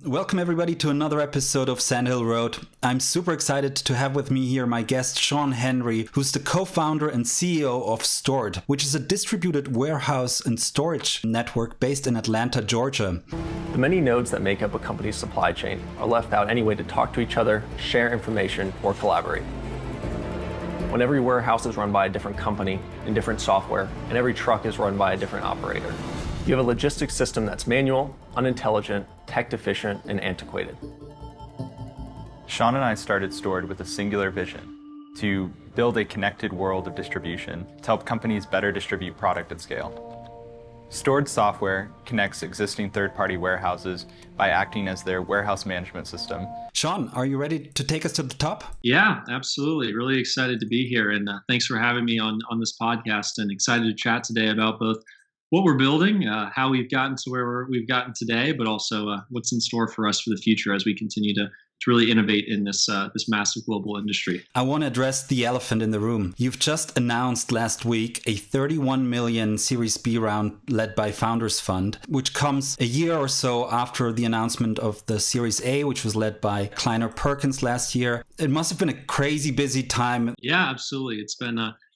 Welcome everybody to another episode of Sandhill Road. I'm super excited to have with me here my guest Sean Henry, who's the co-founder and CEO of STORD, which is a distributed warehouse and storage network based in Atlanta, Georgia. The many nodes that make up a company's supply chain are left without any way to talk to each other, share information, or collaborate. When every warehouse is run by a different company and different software, and every truck is run by a different operator, you have a logistics system that's manual, unintelligent, tech deficient, and antiquated. Sean and I started STORD with a singular vision: to build a connected world of distribution to help companies better distribute product at scale. STORD software connects existing third-party warehouses by acting as their warehouse management system. Sean, are you ready to take us to the top? Yeah, absolutely. Really excited to be here. And thanks for having me on this podcast, and excited to chat today about both what we're building, how we've gotten to where we've gotten today, but also what's in store for us for the future as we continue to really innovate in this massive global industry. I want to address the elephant in the room. You've just announced last week a 31 million Series B round led by Founders Fund, which comes a year or so after the announcement of the Series A, which was led by Kleiner Perkins last year. It must have been a crazy busy time. Yeah, absolutely.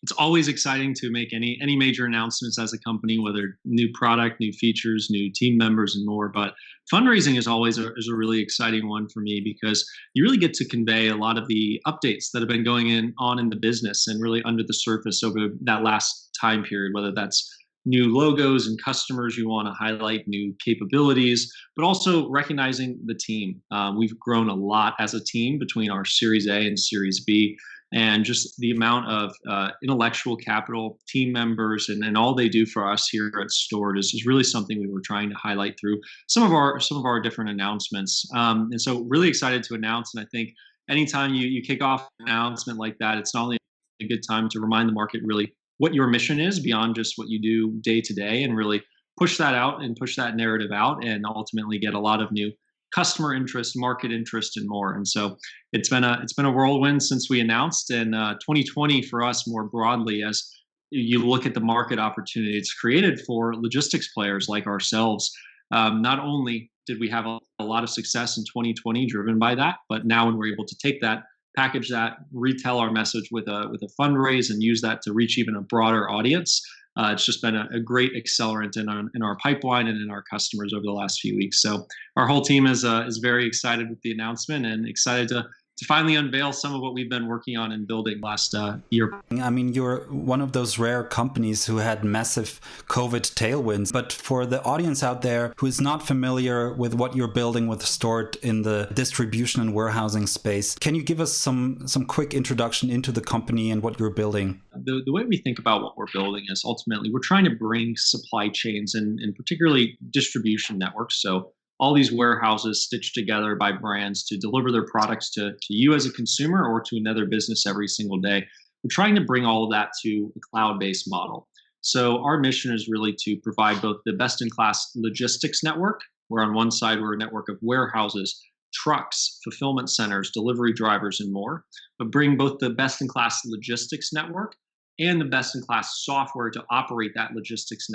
It's always exciting to make any major announcements as a company, whether new product, new features, new team members, and more. But fundraising is always a really exciting one for me, because you really get to convey a lot of the updates that have been going on in the business and really under the surface over that last time period, whether that's new logos and customers you want to highlight, new capabilities, but also recognizing the team. We've grown a lot as a team between our Series A and Series B. And just the amount of intellectual capital, team members, and all they do for us here at STORD is really something we were trying to highlight through some of our different announcements. And so really excited to announce. And I think anytime you kick off an announcement like that, it's not only a good time to remind the market really what your mission is beyond just what you do day to day, and really push that out and push that narrative out, and ultimately get a lot of new customer interest, market interest, and more. And so it's been a whirlwind since we announced. And 2020 for us more broadly, as you look at the market opportunity it's created for logistics players like ourselves. Not only did we have a lot of success in 2020 driven by that, but now when we're able to take that, package that, retell our message with a fundraise, and use that to reach even a broader audience, it's just been a great accelerant in our pipeline and in our customers over the last few weeks. So our whole team is very excited with the announcement, and excited to finally unveil some of what we've been working on and building last year. I mean, you're one of those rare companies who had massive COVID tailwinds. But for the audience out there who is not familiar with what you're building with STORD in the distribution and warehousing space, can you give us some quick introduction into the company and what you're building? The way we think about what we're building is ultimately we're trying to bring supply chains and particularly distribution networks. So all these warehouses stitched together by brands to deliver their products to you as a consumer or to another business every single day. We're trying to bring all of that to a cloud-based model. So our mission is really to provide both the best-in-class logistics network, where on one side we're a network of warehouses, trucks, fulfillment centers, delivery drivers, and more, but bring both the best-in-class logistics network and the best-in-class software to operate that logistics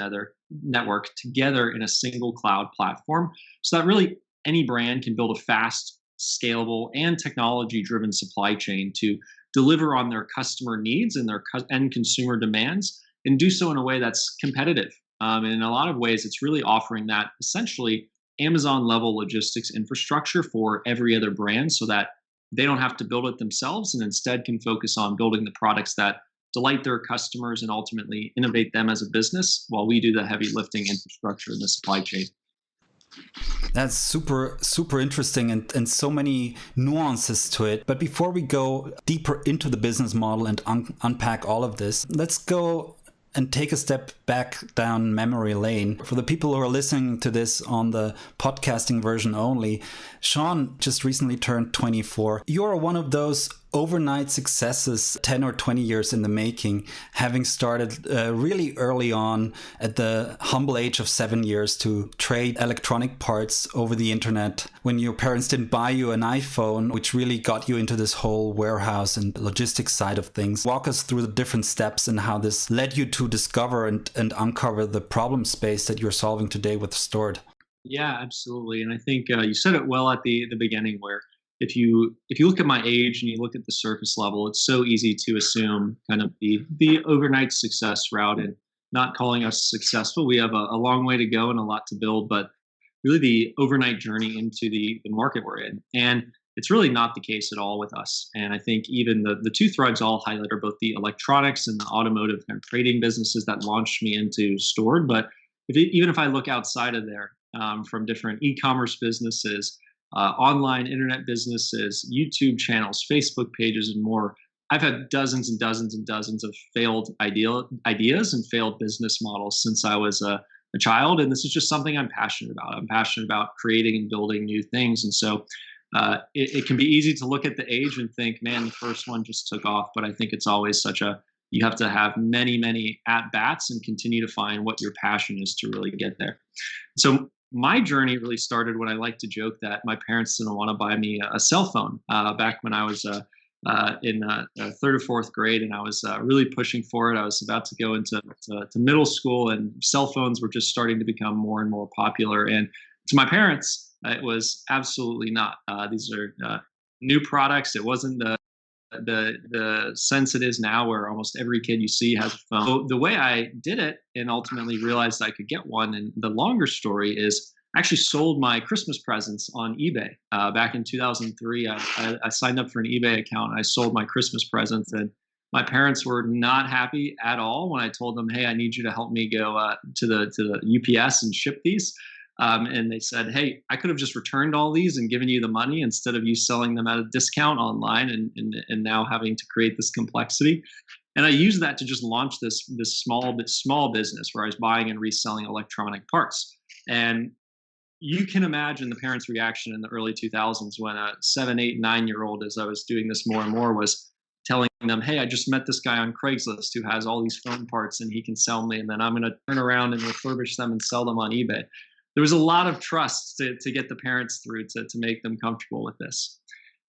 network together in a single cloud platform, so that really any brand can build a fast, scalable, and technology-driven supply chain to deliver on their customer needs and their end consumer demands, and do so in a way that's competitive. And in a lot of ways, it's really offering that essentially Amazon-level logistics infrastructure for every other brand, so that they don't have to build it themselves, and instead can focus on building the products that delight their customers and ultimately innovate them as a business, while we do the heavy lifting infrastructure in the supply chain. That's super, super interesting, and so many nuances to it. But before we go deeper into the business model and unpack all of this, let's go and take a step back down memory lane. For the people who are listening to this on the podcasting version only, Sean just recently turned 24. You're one of those overnight successes, 10 or 20 years in the making, having started really early on at the humble age of 7 years to trade electronic parts over the internet when your parents didn't buy you an iPhone, which really got you into this whole warehouse and logistics side of things. Walk us through the different steps and how this led you to discover and uncover the problem space that you're solving today with STORD. Yeah, absolutely. And I think you said it well at the beginning, where if you look at my age and you look at the surface level, it's so easy to assume kind of the overnight success route, and not calling us successful. We have a long way to go and a lot to build, but really the overnight journey into the market we're in. And it's really not the case at all with us. And I think even the two threads all highlight are both the electronics and the automotive kind of trading businesses that launched me into Stored. But even if I look outside of there, from different e-commerce businesses, online internet businesses, YouTube channels, Facebook pages, and more, I've had dozens and dozens and dozens of failed ideas and failed business models since I was a child. And this is just something I'm passionate about. I'm passionate about creating and building new things. And so it can be easy to look at the age and think, man, the first one just took off. But I think it's always you have to have many, many at bats and continue to find what your passion is to really get there. So my journey really started when I like to joke that my parents didn't want to buy me a cell phone back when I was in third or fourth grade, and I was really pushing for it. I was about to go to middle school, and cell phones were just starting to become more and more popular. And to my parents, it was absolutely not. These are new products. It wasn't the sense it is now, where almost every kid you see has a phone. So the way I did it and ultimately realized I could get one, and the longer story is I actually sold my Christmas presents on eBay back in 2003. I signed up for an eBay account and I sold my Christmas presents, and my parents were not happy at all when I told them, "Hey, I need you to help me go to the UPS and ship these." And they said, "Hey, I could have just returned all these and given you the money instead of you selling them at a discount online and now having to create this complexity." And I used that to just launch this small business where I was buying and reselling electronic parts. And you can imagine the parents' reaction in the early 2000s when a 7, 8, 9-year-old, as I was doing this more and more, was telling them, "Hey, I just met this guy on Craigslist who has all these phone parts and he can sell me, and then I'm going to turn around and refurbish them and sell them on eBay." There was a lot of trust to get the parents through to make them comfortable with this.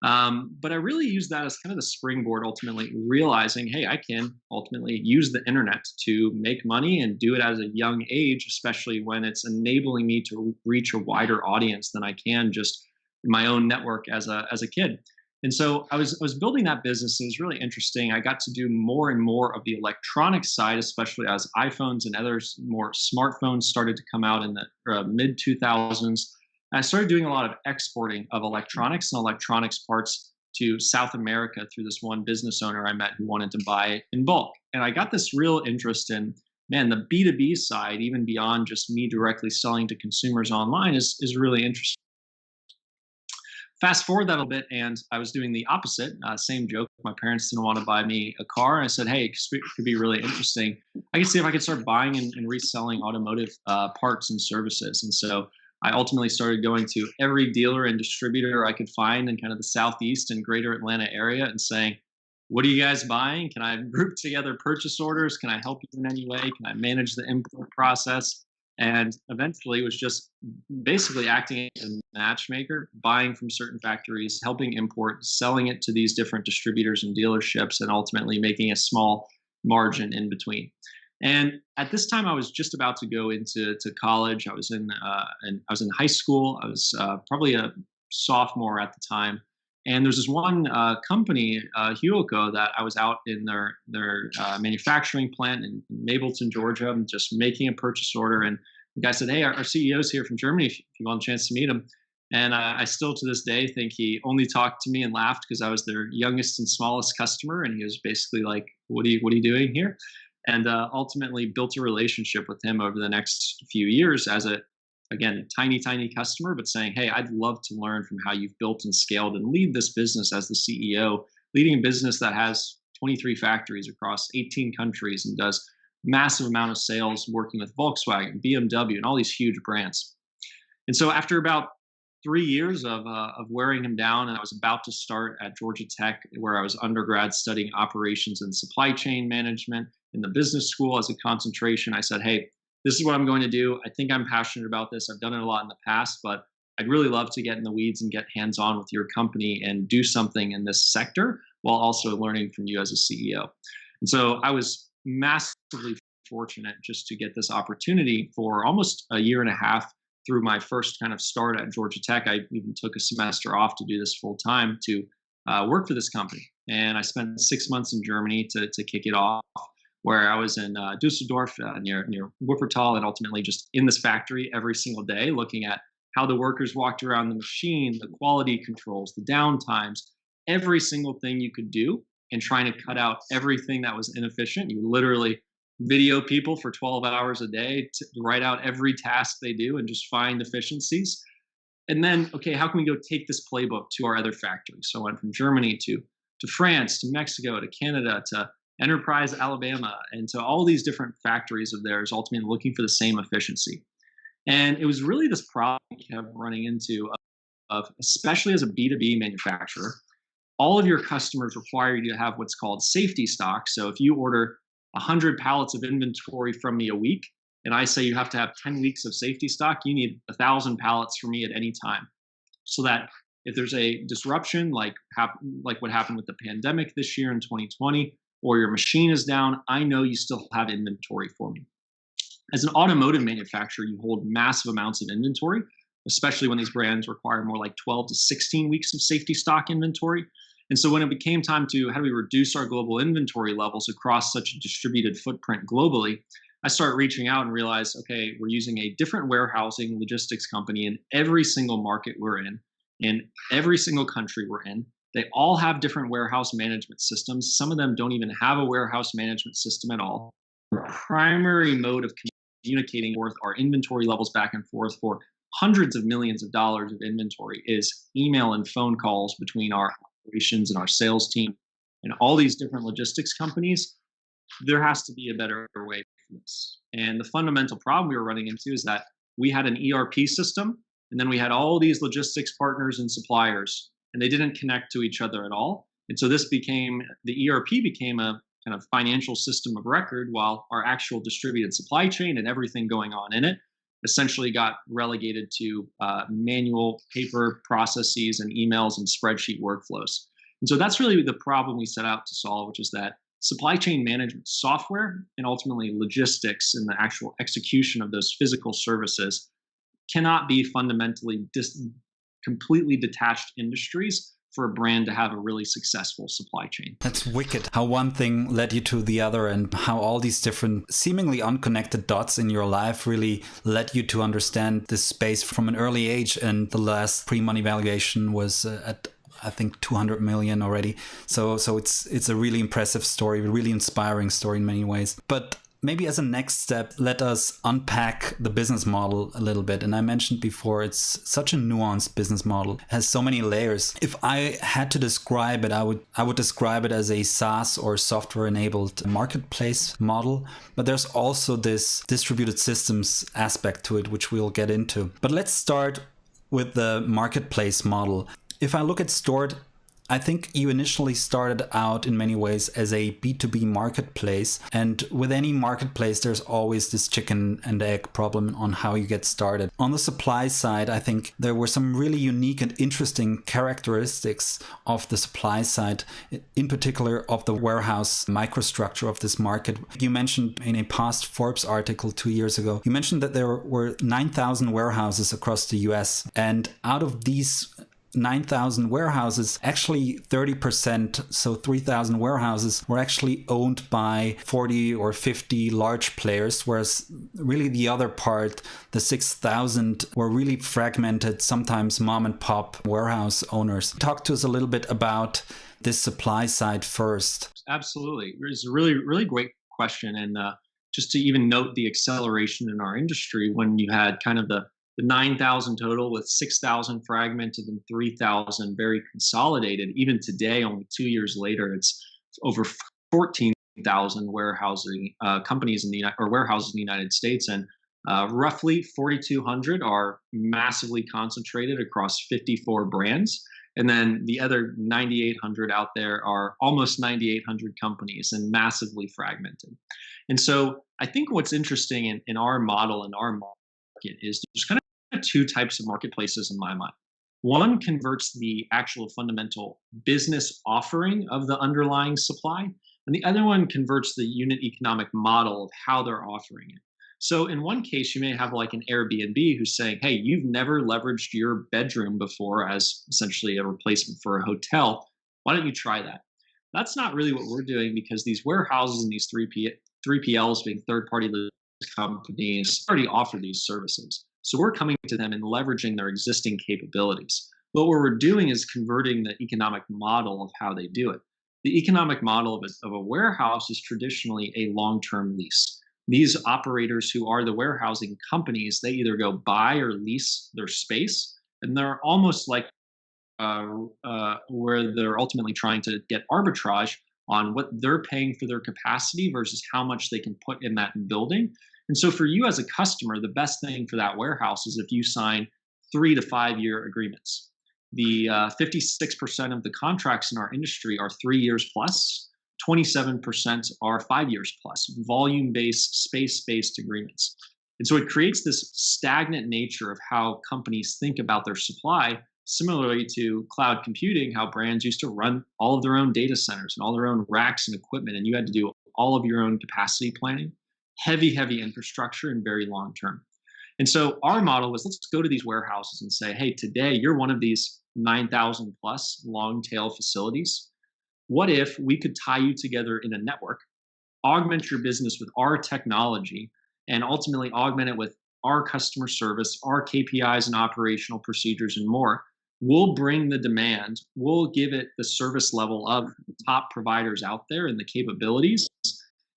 But I really used that as kind of the springboard, ultimately realizing, hey, I can ultimately use the internet to make money and do it at a young age, especially when it's enabling me to reach a wider audience than I can just in my own network as a kid. And so I was building that business. It was really interesting. I got to do more and more of the electronic side, especially as iPhones and others more smartphones started to come out in the mid 2000s. I started doing a lot of exporting of electronics and electronics parts to South America through this one business owner I met who wanted to buy in bulk. And I got this real interest in, man, the B2B side, even beyond just me directly selling to consumers online, is really interesting. Fast forward that a little bit, and I was doing the opposite. Same joke. My parents didn't want to buy me a car. I said, "Hey, it could be really interesting. I could see if I could start buying and reselling automotive parts and services." And so I ultimately started going to every dealer and distributor I could find in kind of the Southeast and greater Atlanta area and saying, "What are you guys buying? Can I group together purchase orders? Can I help you in any way? Can I manage the import process?" And eventually it was just basically acting as a matchmaker, buying from certain factories, helping import, selling it to these different distributors and dealerships, and ultimately making a small margin in between. And at this time, I was just about to go into college. I was in high school. I was probably a sophomore at the time. And there's this one company, Hyoko, that I was out in their manufacturing plant in Mableton, Georgia, and just making a purchase order. And the guy said, "Hey, our CEO's here from Germany. If you want a chance to meet him." And I still to this day think he only talked to me and laughed because I was their youngest and smallest customer, and he was basically like, "What are you doing here?" And ultimately built a relationship with him over the next few years as again, tiny customer, but saying, "Hey, I'd love to learn from how you've built and scaled and lead this business as the CEO, leading a business that has 23 factories across 18 countries and does massive amount of sales working with Volkswagen, BMW, and all these huge brands." And so after about 3 years of wearing him down, and I was about to start at Georgia Tech, where I was undergrad studying operations and supply chain management in the business school as a concentration, I said, "Hey, this is what I'm going to do. I think I'm passionate about this. I've done it a lot in the past, but I'd really love to get in the weeds and get hands-on with your company and do something in this sector while also learning from you as a CEO." And so I was massively fortunate just to get this opportunity for almost a year and a half through my first kind of start at Georgia Tech, I even took a semester off to do this full time to work for this company. And I spent 6 months in Germany to kick it off, where I was in Dusseldorf near Wuppertal, and ultimately just in this factory every single day, looking at how the workers walked around the machine, the quality controls, the downtimes, every single thing you could do, and trying to cut out everything that was inefficient. You literally video people for 12 hours a day to write out every task they do and just find efficiencies. And then, okay, how can we go take this playbook to our other factories? So I went from Germany to France, to Mexico, to Canada, to Enterprise, Alabama, and to all these different factories of theirs, ultimately looking for the same efficiency. And it was really this problem we kept running into of especially as a B2B manufacturer, all of your customers require you to have what's called safety stock. So if you order 100 pallets of inventory from me a week, and I say you have to have 10 weeks of safety stock, you need 1,000 pallets from me at any time. So that if there's a disruption like what happened with the pandemic this year in 2020, or your machine is down, I know you still have inventory for me. As an automotive manufacturer, you hold massive amounts of inventory, especially when these brands require more like 12 to 16 weeks of safety stock inventory. And so when it became time to how do we reduce our global inventory levels across such a distributed footprint globally, I started reaching out and realized, okay, we're using a different warehousing logistics company in every single market we're in every single country we're in. They all have different warehouse management systems. Some of them don't even have a warehouse management system at all. The primary mode of communicating with our inventory levels back and forth for hundreds of millions of dollars of inventory is email and phone calls between our operations and our sales team and all these different logistics companies. There has to be a better way for this. And the fundamental problem we were running into is that we had an ERP system, and then we had all these logistics partners and suppliers, and they didn't connect to each other at all. And so the ERP became a kind of financial system of record, while our actual distributed supply chain and everything going on in it essentially got relegated to manual paper processes and emails and spreadsheet workflows. And so that's really the problem we set out to solve, which is that supply chain management software and ultimately logistics and the actual execution of those physical services cannot be fundamentally completely detached industries for a brand to have a really successful supply chain. That's wicked. How one thing led you to the other, and how all these different seemingly unconnected dots in your life really led you to understand this space from an early age. And the last pre-money valuation was at, I think, 200 million already. So it's a really impressive story, a really inspiring story in many ways. But maybe as a next step, let us unpack the business model a little bit. And I mentioned before, it's such a nuanced business model. It has so many layers. If I had to describe it, I would describe it as a SaaS or software-enabled marketplace model. But there's also this distributed systems aspect to it, which we'll get into. But let's start with the marketplace model. If I look at STORD, I think you initially started out in many ways as a B2B marketplace. And with any marketplace, there's always this chicken and egg problem on how you get started. On the supply side, I think there were some really unique and interesting characteristics of the supply side, in particular of the warehouse microstructure of this market. You mentioned in a past Forbes article 2 years ago, you mentioned that there were 9,000 warehouses across the US. And out of these 9,000 warehouses, actually 30%, so 3,000 warehouses, were actually owned by 40 or 50 large players, whereas really the other part, the 6,000, were really fragmented, sometimes mom and pop warehouse owners. Talk to us a little bit about this supply side first. Absolutely. It's a really, really great question. And just to even note the acceleration in our industry when you had kind of the 9,000 total with 6,000 fragmented and 3,000 very consolidated. Even today, only 2 years later, it's over 14,000 warehousing companies warehouses in the United States, and roughly 4,200 are massively concentrated across 54 brands. And then the other 9,800 out there are almost 9,800 companies and massively fragmented. And so I think what's interesting in our model and our market is there's kind of two types of marketplaces in my mind. One converts the actual fundamental business offering of the underlying supply, and the other one converts the unit economic model of how they're offering it. So in one case, you may have like an Airbnb who's saying, hey, you've never leveraged your bedroom before as essentially a replacement for a hotel. Why don't you try that? That's not really what we're doing, because these warehouses and these 3PLs, being third-party logistics companies, already offer these services. So we're coming to them and leveraging their existing capabilities. But what we're doing is converting the economic model of how they do it. The economic model of a warehouse is traditionally a long-term lease. These operators who are the warehousing companies, they either go buy or lease their space, and they're almost like where they're ultimately trying to get arbitrage on what they're paying for their capacity versus how much they can put in that building. And so for you as a customer, the best thing for that warehouse is if you sign 3 to 5 year agreements. The 56% of the contracts in our industry are 3 years plus. 27% are 5 years plus, volume based, space based agreements. And so it creates this stagnant nature of how companies think about their supply, similarly to cloud computing, how brands used to run all of their own data centers and all their own racks and equipment, and you had to do all of your own capacity planning, heavy infrastructure and very long term. And so our model was, let's go to these warehouses and say, hey, today you're one of these 9,000 plus long tail facilities. What if we could tie you together in a network, augment your business with our technology, and ultimately augment it with our customer service, our KPIs and operational procedures and more? We'll bring the demand, we'll give it the service level of the top providers out there and the capabilities,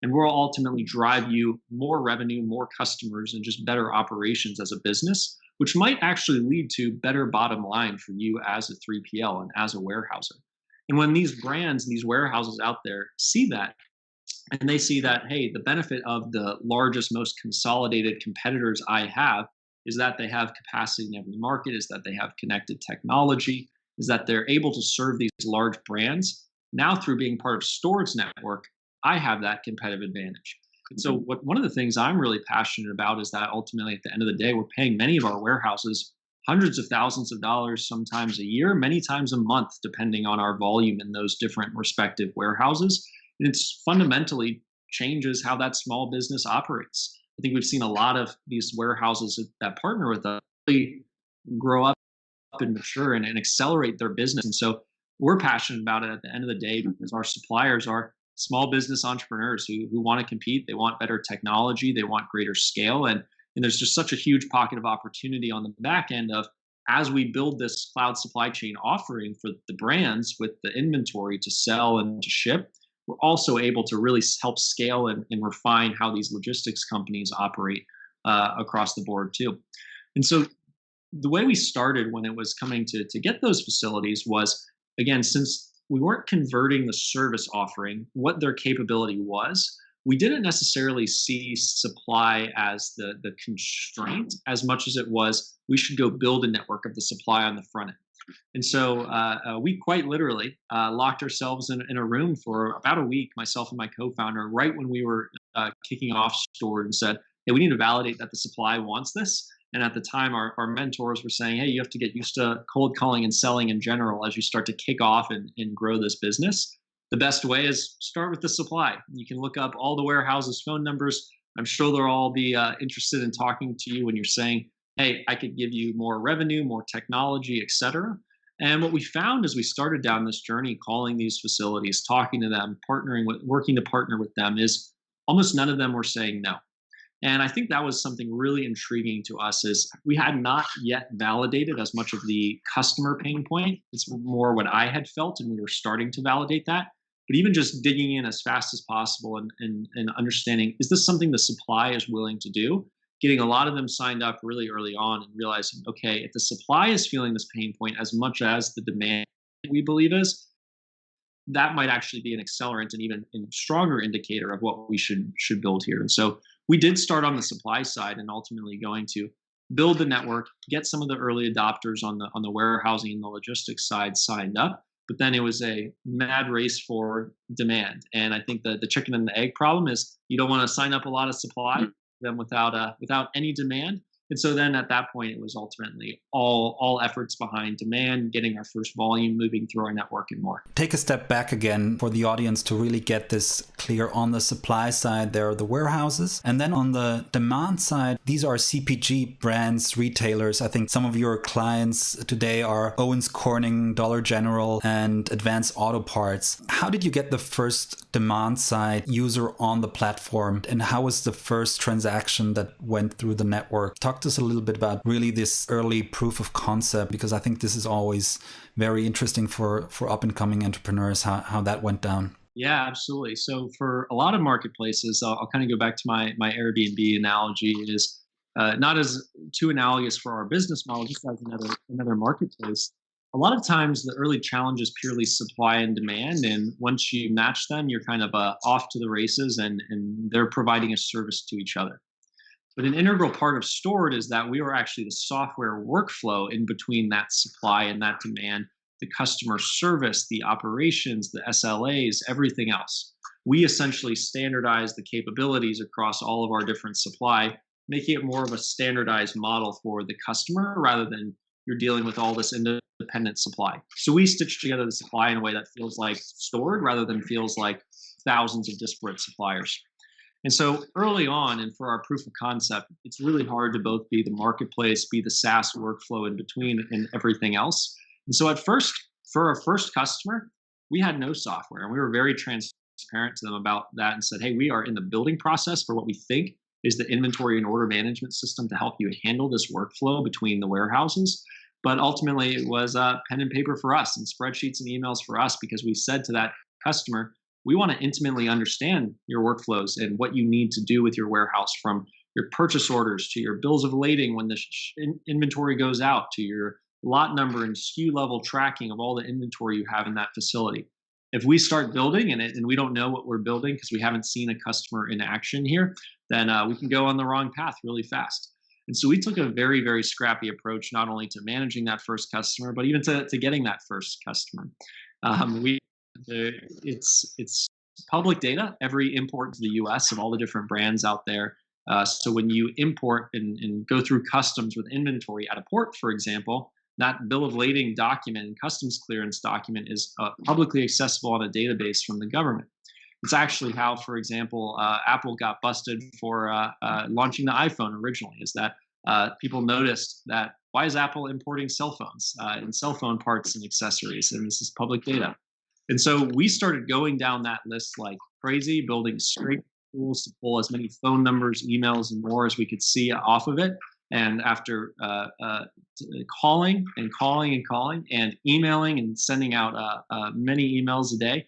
and we'll ultimately drive you more revenue, more customers, and just better operations as a business, which might actually lead to better bottom line for you as a 3PL and as a warehouser. And when these brands and these warehouses out there see that, and they see that, hey, the benefit of the largest, most consolidated competitors I have is that they have capacity in every market, is that they have connected technology, is that they're able to serve these large brands. Now, through being part of STORD's network, I have that competitive advantage. And so one of the things I'm really passionate about is that ultimately at the end of the day, we're paying many of our warehouses hundreds of thousands of dollars, sometimes a year, many times a month, depending on our volume in those different respective warehouses. And it's fundamentally changes how that small business operates. I think we've seen a lot of these warehouses that partner with us really grow up and mature and accelerate their business. And so we're passionate about it at the end of the day, because our suppliers are small business entrepreneurs who want to compete. They want better technology. They want greater scale. And there's just such a huge pocket of opportunity on the back end of, as we build this cloud supply chain offering for the brands with the inventory to sell and to ship, we're also able to really help scale and refine how these logistics companies operate across the board too. And so the way we started when it was coming to get those facilities was, again, since we weren't converting the service offering, what their capability was, we didn't necessarily see supply as the constraint as much as it was, we should go build a network of the supply on the front end. And so we quite literally locked ourselves in a room for about a week, myself and my co-founder, right when we were kicking off STORD, and said, hey, we need to validate that the supply wants this. And at the time, our mentors were saying, hey, you have to get used to cold calling and selling in general as you start to kick off and grow this business. The best way is start with the supply. You can look up all the warehouses' phone numbers. I'm sure they'll all be interested in talking to you when you're saying, hey, I could give you more revenue, more technology, et cetera. And what we found as we started down this journey, calling these facilities, talking to them, working to partner with them, is almost none of them were saying no. And I think that was something really intriguing to us, is we had not yet validated as much of the customer pain point. It's more what I had felt, and we were starting to validate that. But even just digging in as fast as possible and understanding, is this something the supply is willing to do? Getting a lot of them signed up really early on and realizing, okay, if the supply is feeling this pain point as much as the demand we believe is, that might actually be an accelerant and even a stronger indicator of what we should build here. And so we did start on the supply side and ultimately going to build the network, get some of the early adopters on the warehousing and the logistics side signed up. But then it was a mad race for demand. And I think the chicken and the egg problem is, you don't want to sign up a lot of supply them without any demand. And so then at that point, it was ultimately all efforts behind demand, getting our first volume moving through our network and more. Take a step back again for the audience to really get this clear. On the supply side, there are the warehouses. And then on the demand side, these are CPG brands, retailers. I think some of your clients today are Owens Corning, Dollar General, and Advanced Auto Parts. How did you get the first demand side user on the platform? And how was the first transaction that went through the network? Talk to us a little bit about really this early proof of concept, because I think this is always very interesting for up and coming entrepreneurs, how that went down. Yeah, absolutely. So for a lot of marketplaces, I'll kind of go back to my Airbnb analogy. It is not as too analogous for our business model, just as another marketplace. A lot of times the early challenge is purely supply and demand. And once you match them, you're kind of off to the races, and they're providing a service to each other. But an integral part of STORD is that we were actually the software workflow in between that supply and that demand, the customer service, the operations, the SLAs, everything else. We essentially standardize the capabilities across all of our different supply, making it more of a standardized model for the customer rather than you're dealing with all this independent supply. So we stitch together the supply in a way that feels like STORD rather than feels like thousands of disparate suppliers. And so early on, and for our proof of concept, it's really hard to both be the marketplace, be the SaaS workflow in between, and everything else. And so at first, for our first customer, we had no software, and we were very transparent to them about that and said, hey, we are in the building process for what we think is the inventory and order management system to help you handle this workflow between the warehouses. But ultimately, it was pen and paper for us and spreadsheets and emails for us, because we said to that customer, we want to intimately understand your workflows and what you need to do with your warehouse, from your purchase orders to your bills of lading when the inventory goes out, to your lot number and SKU level tracking of all the inventory you have in that facility. If we start building in it and we don't know what we're building because we haven't seen a customer in action here, then we can go on the wrong path really fast. And so we took a very, very scrappy approach, not only to managing that first customer, but even to getting that first customer. It's public data, every import to the US of all the different brands out there. So when you import and go through customs with inventory at a port, for example, that bill of lading document and customs clearance document is publicly accessible on a database from the government. It's actually how, for example, Apple got busted for launching the iPhone originally, is that people noticed that, why is Apple importing cell phones and cell phone parts and accessories? And this is public data. And so we started going down that list like crazy, building straight tools to pull as many phone numbers, emails, and more as we could see off of it. And after calling and emailing and sending out many emails a day,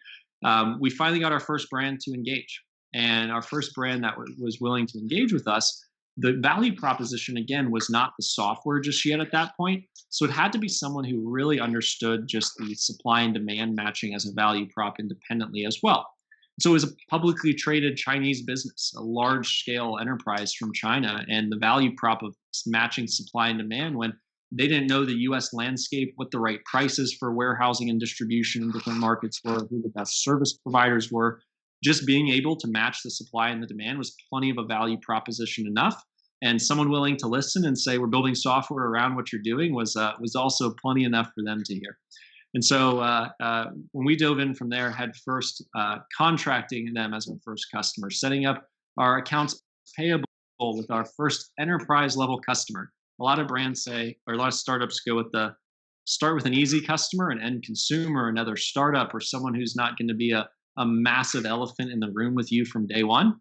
we finally got our first brand to engage. And our first brand that was willing to engage with us, the value proposition, again, was not the software just yet at that point. So it had to be someone who really understood just the supply and demand matching as a value prop independently as well. So it was a publicly traded Chinese business, a large scale enterprise from China, and the value prop of matching supply and demand when they didn't know the US landscape, what the right prices for warehousing and distribution in different markets were, who the best service providers were. Just being able to match the supply and the demand was plenty of a value proposition enough. And someone willing to listen and say, we're building software around what you're doing was also plenty enough for them to hear. And so when we dove in from there, head first, contracting them as our first customer, setting up our accounts payable with our first enterprise level customer. A lot of brands say, or a lot of startups go with start with an easy customer, an end consumer, another startup, or someone who's not going to be a massive elephant in the room with you from day one.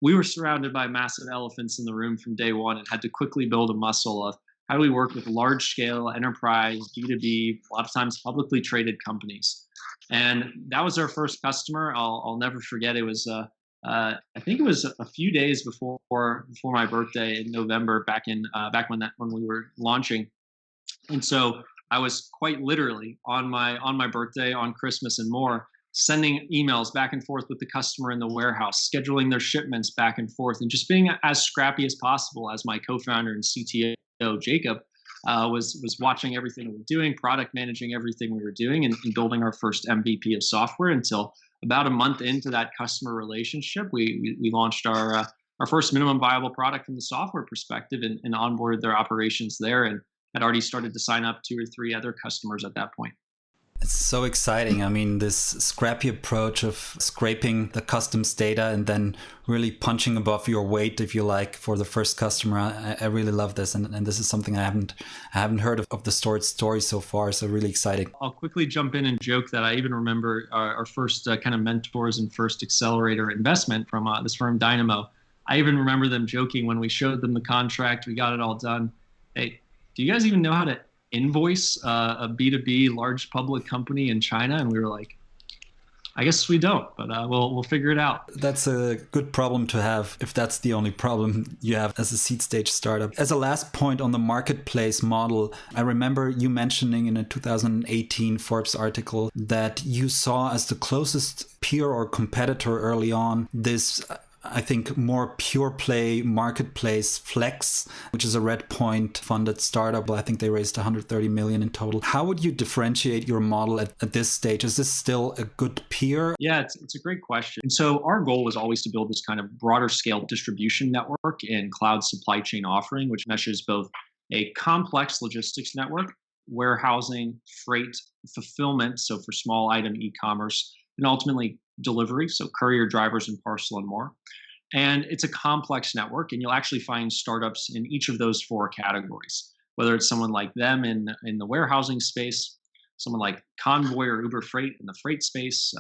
We were surrounded by massive elephants in the room from day one and had to quickly build a muscle of how do we work with large scale enterprise, B2B, a lot of times publicly traded companies. And that was our first customer. I'll never forget. It was, I think it was a few days before my birthday in November, back when we were launching. And so I was quite literally on my birthday, on Christmas and more, sending emails back and forth with the customer in the warehouse, scheduling their shipments back and forth, and just being as scrappy as possible as my co-founder and CTO, Jacob, was watching everything we were doing, product managing everything we were doing, and building our first MVP of software until about a month into that customer relationship, we launched our our first minimum viable product from the software perspective and onboarded their operations there, and had already started to sign up 2 or 3 other customers at that point. It's so exciting. I mean, this scrappy approach of scraping the customs data and then really punching above your weight, if you like, for the first customer. I really love this. And this is something I haven't heard of the STORD story so far. So really exciting. I'll quickly jump in and joke that I even remember our first kind of mentors and first accelerator investment from this firm, Dynamo. I even remember them joking when we showed them the contract, we got it all done. Hey, do you guys even know how to invoice a B2B large public company in China? And we were like, I guess we don't, but we'll figure it out. That's a good problem to have if that's the only problem you have as a seed stage startup. As a last point on the marketplace model, I remember you mentioning in a 2018 Forbes article that you saw as the closest peer or competitor early on this, I think, more pure play marketplace Flex, which is a Redpoint funded startup. I think they raised 130 million in total. How would you differentiate your model at this stage? Is this still a good peer? Yeah, it's a great question. And so our goal was always to build this kind of broader scale distribution network and cloud supply chain offering, which meshes both a complex logistics network, warehousing, freight, fulfillment, so for small item e-commerce, and ultimately delivery, so courier, drivers, and parcel and more. And it's a complex network, and you'll actually find startups in each of those 4 categories, whether it's someone like them in the warehousing space, someone like Convoy or Uber Freight in the freight space,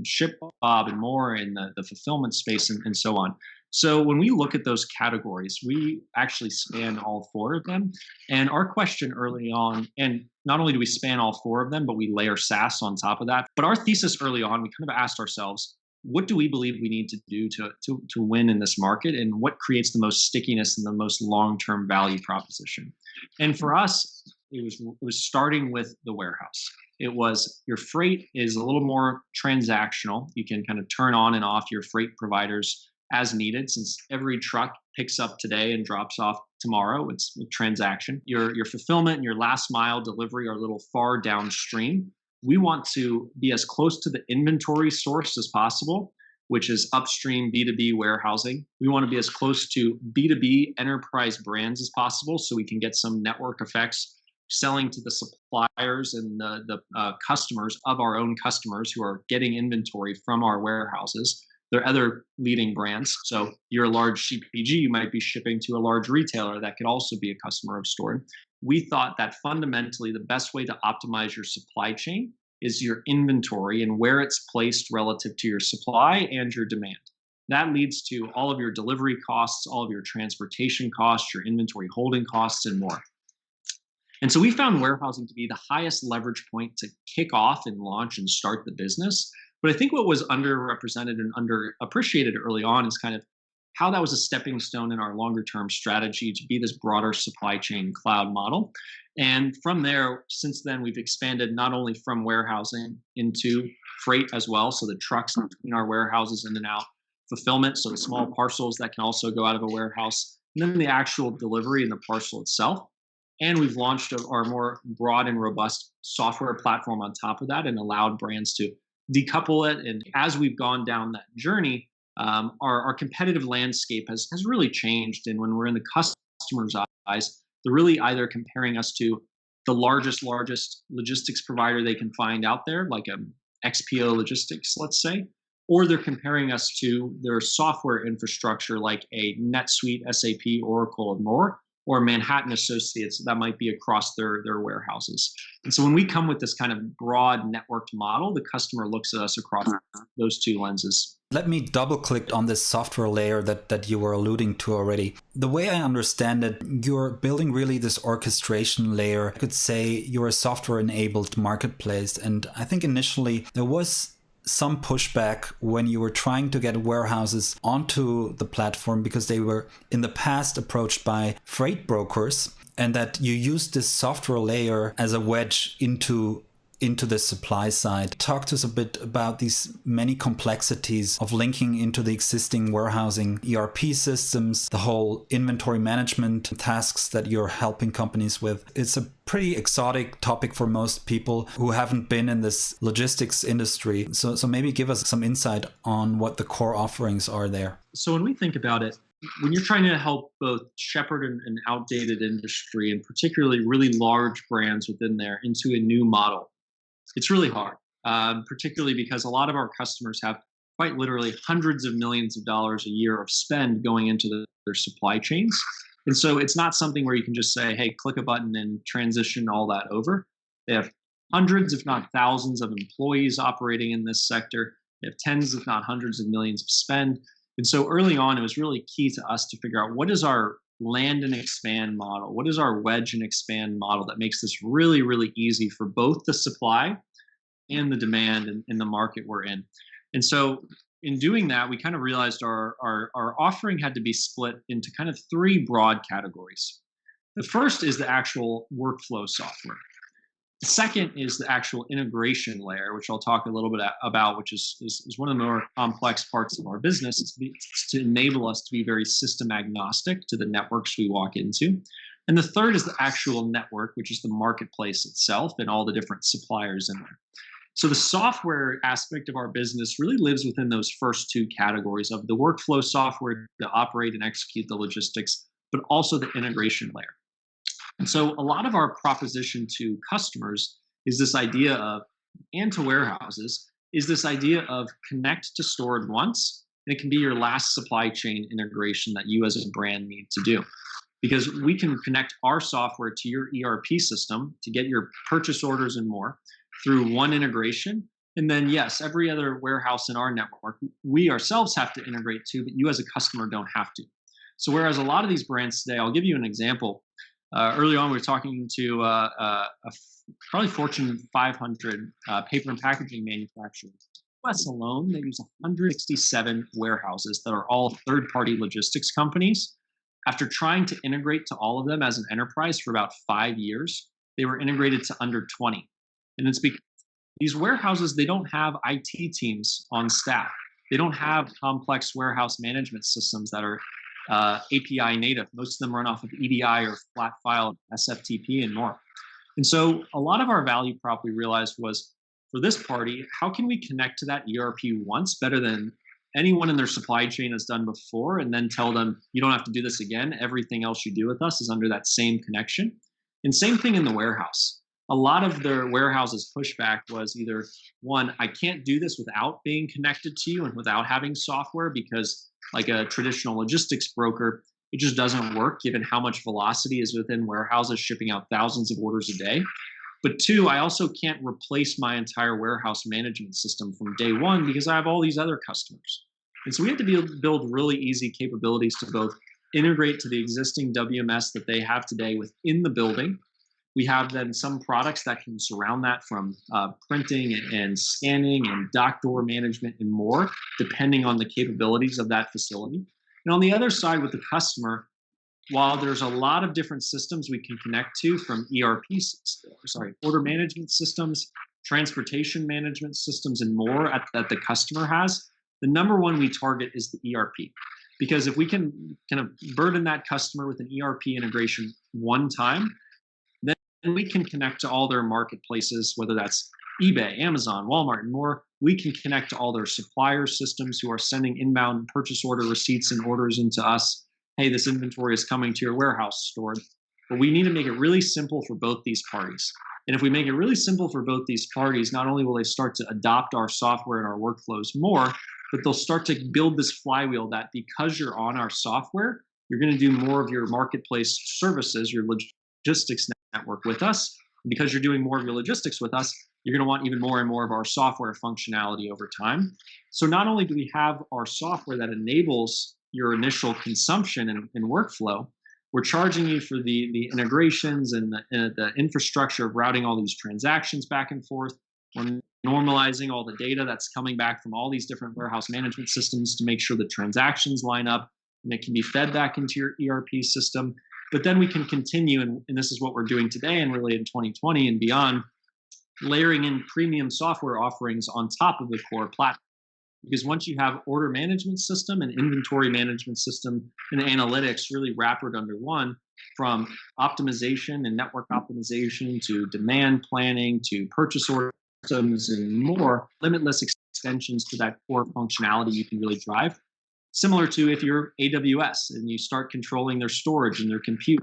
ShipBob and more in the fulfillment space, and so on. So when we look at those categories, we actually span all 4 of them. And our question early on, and not only do we span all 4 of them, but we layer SaaS on top of that. But our thesis early on, we kind of asked ourselves, what do we believe we need to do to win in this market, and what creates the most stickiness and the most long-term value proposition? And for us, it was starting with the warehouse. It was your freight is a little more transactional. You can kind of turn on and off your freight providers as needed, since every truck picks up today and drops off tomorrow. It's a transaction. Your fulfillment and your last mile delivery are a little far downstream. We want to be as close to the inventory source as possible, which is upstream B2B warehousing. We want to be as close to B2B enterprise brands as possible, so we can get some network effects selling to the suppliers and the customers of our own customers who are getting inventory from our warehouses. There are other leading brands. So you're a large CPG, you might be shipping to a large retailer that could also be a customer of STORD. We thought that fundamentally the best way to optimize your supply chain is your inventory and where it's placed relative to your supply and your demand. That leads to all of your delivery costs, all of your transportation costs, your inventory holding costs, and more. And so we found warehousing to be the highest leverage point to kick off and launch and start the business. But I think what was underrepresented and underappreciated early on is kind of how that was a stepping stone in our longer term strategy to be this broader supply chain cloud model. And from there, since then, we've expanded not only from warehousing into freight as well. So the trucks between our warehouses in and out, fulfillment, so the small parcels that can also go out of a warehouse, and then the actual delivery and the parcel itself. And we've launched our more broad and robust software platform on top of that and allowed brands to decouple it. And as we've gone down that journey, our competitive landscape has really changed. And when we're in the customer's eyes, they're really either comparing us to the largest logistics provider they can find out there, like a XPO Logistics, let's say, or they're comparing us to their software infrastructure like a NetSuite, SAP, Oracle, and more, or Manhattan Associates that might be across their warehouses. And so when we come with this kind of broad networked model, the customer looks at us across those 2 lenses. Let me double click on this software layer that you were alluding to already. The way I understand it, you're building really this orchestration layer. I could say you're a software enabled marketplace. And I think initially there was some pushback when you were trying to get warehouses onto the platform because they were in the past approached by freight brokers, and that you used this software layer as a wedge into the supply side. Talk to us a bit about these many complexities of linking into the existing warehousing ERP systems, the whole inventory management tasks that you're helping companies with. It's a pretty exotic topic for most people who haven't been in this logistics industry. So maybe give us some insight on what the core offerings are there. So when we think about it, when you're trying to help both shepherd an outdated industry, and particularly really large brands within there, into a new model, it's really hard, particularly because a lot of our customers have quite literally hundreds of millions of dollars a year of spend going into their supply chains. And so it's not something where you can just say, hey, click a button and transition all that over. They have hundreds, if not thousands, of employees operating in this sector. They have tens, if not hundreds of millions of spend. And so early on, it was really key to us to figure out what is our land and expand model? What is our wedge and expand model that makes this really, really easy for both the supply and the demand in the market we're in? And so in doing that, we kind of realized our offering had to be split into kind of three broad categories. The first is the actual workflow software. The second is the actual integration layer, which I'll talk a little bit about, which is one of the more complex parts of our business. It's to enable us to be very system agnostic to the networks we walk into. And the third is the actual network, which is the marketplace itself and all the different suppliers in there. So the software aspect of our business really lives within those first two categories of the workflow software to operate and execute the logistics, but also the integration layer. And so a lot of our proposition to customers is this idea of, and to warehouses, is this idea of connect to STORD once, and it can be your last supply chain integration that you as a brand need to do. Because we can connect our software to your ERP system to get your purchase orders and more through one integration. And then, yes, every other warehouse in our network, we ourselves have to integrate to, but you as a customer don't have to. So whereas a lot of these brands today, I'll give you an example. Early on, we were talking to probably Fortune 500 paper and packaging manufacturers. US alone, they use 167 warehouses that are all third-party logistics companies. After trying to integrate to all of them as an enterprise for about 5 years, they were integrated to under 20. And it's because these warehouses, they don't have IT teams on staff. They don't have complex warehouse management systems that are API native. Most of them run off of EDI or flat file, SFTP, and more. And so a lot of our value prop we realized was, for this party, how can we connect to that ERP once better than anyone in their supply chain has done before, and then tell them, you don't have to do this again. Everything else you do with us is under that same connection. And same thing in the warehouse. A lot of their warehouses pushback was either, one, I can't do this without being connected to you and without having software, because like a traditional logistics broker, it just doesn't work given how much velocity is within warehouses shipping out thousands of orders a day. But two, I also can't replace my entire warehouse management system from day one because I have all these other customers. And so we have to build really easy capabilities to both integrate to the existing WMS that they have today within the building. We have then some products that can surround that, from printing and scanning and dock door management and more, depending on the capabilities of that facility. And on the other side with the customer, while there's a lot of different systems we can connect to, from order management systems, transportation management systems, and more that the customer has, the number one we target is the ERP. Because if we can kind of burden that customer with an ERP integration one time, and we can connect to all their marketplaces, whether that's eBay, Amazon, Walmart, and more. We can connect to all their supplier systems who are sending inbound purchase order receipts and orders into us. Hey, this inventory is coming to your warehouse stored. But we need to make it really simple for both these parties. And if we make it really simple for both these parties, not only will they start to adopt our software and our workflows more, but they'll start to build this flywheel that because you're on our software, you're going to do more of your marketplace services, your logistics network with us. And because you're doing more of your logistics with us, you're going to want even more and more of our software functionality over time. So not only do we have our software that enables your initial consumption and workflow, we're charging you for the integrations and the infrastructure of routing all these transactions back and forth. We're normalizing all the data that's coming back from all these different warehouse management systems to make sure the transactions line up and it can be fed back into your ERP system. But then we can continue, and this is what we're doing today and really in 2020 and beyond, layering in premium software offerings on top of the core platform. Because once you have order management system and inventory management system and analytics really wrapped under one, from optimization and network optimization to demand planning to purchase order systems and more, limitless extensions to that core functionality you can really drive. Similar to if you're AWS and you start controlling their storage and their compute.